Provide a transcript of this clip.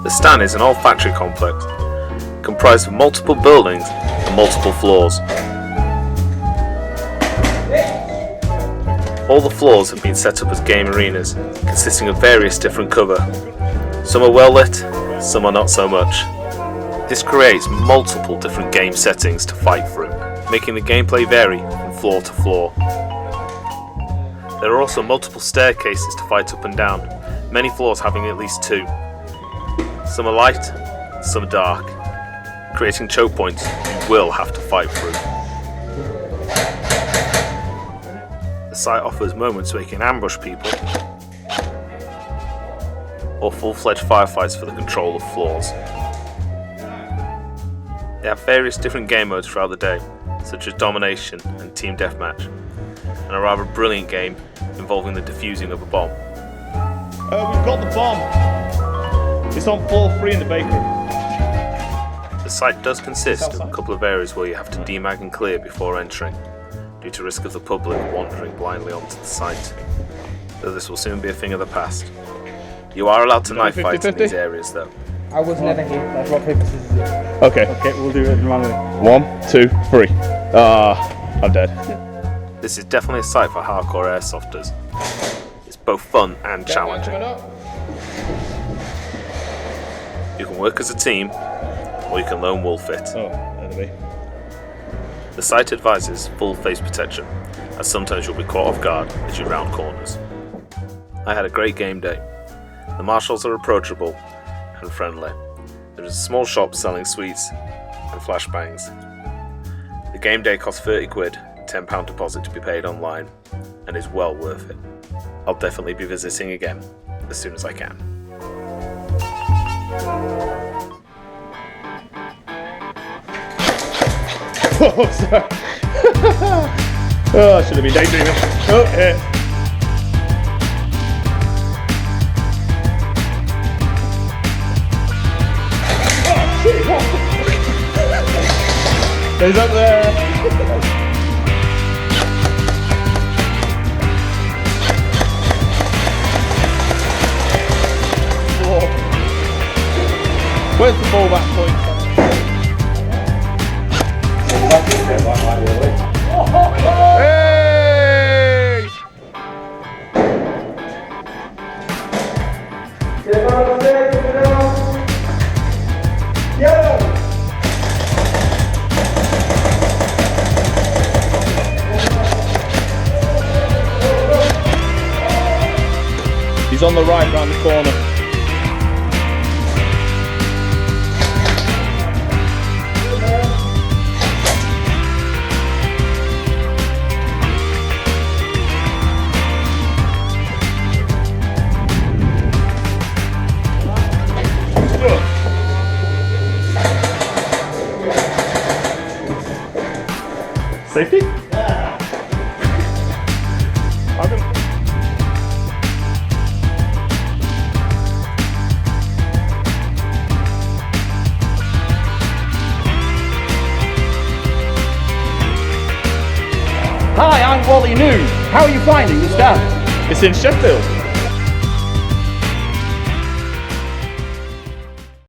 The stand is an old factory complex, comprised of multiple buildings and multiple floors. All the floors have been set up as game arenas, consisting of various different cover. Some are well lit, some are not so much. This creates multiple different game settings to fight through, making the gameplay vary from floor to floor. There are also multiple staircases to fight up and down, many floors having at least 2. Some are light, some are dark, creating choke points you will have to fight through. The site offers moments where you can ambush people, or full-fledged firefights for the control of floors. They have various different game modes throughout the day, such as domination and team deathmatch, and a rather brilliant game involving the defusing of a bomb. We've got the bomb. It's on floor 3 in the bakery. The site does consist of a couple of areas where you have to demag and clear before entering, due to risk of the public wandering blindly onto the site, though this will soon be a thing of the past. You are allowed to knife fight in these areas though. I was never here. That's rock, paper, scissors. Okay. Okay, we'll do it manually. 1, 2, 3. I'm dead. This is definitely a site for hardcore airsofters. It's both fun and challenging. You can work as a team, or you can lone wolf it. Oh, enemy. The site advises full face protection, as sometimes you'll be caught off guard as you round corners. I had a great game day. The marshals are approachable and friendly. There is a small shop selling sweets and flashbangs. The game day costs 30 quid, £10 deposit to be paid online, and is well worth it. I'll definitely be visiting again as soon as I can. Oh, sorry. Oh, I should have been daydreaming. Oh, yeah. Oh, shit, what? He's up there. Where's the fallback point? Hey! He's on the right round the corner. Safety? Yeah. Hi, I'm Wally New. How are you finding the stand? It's in Sheffield.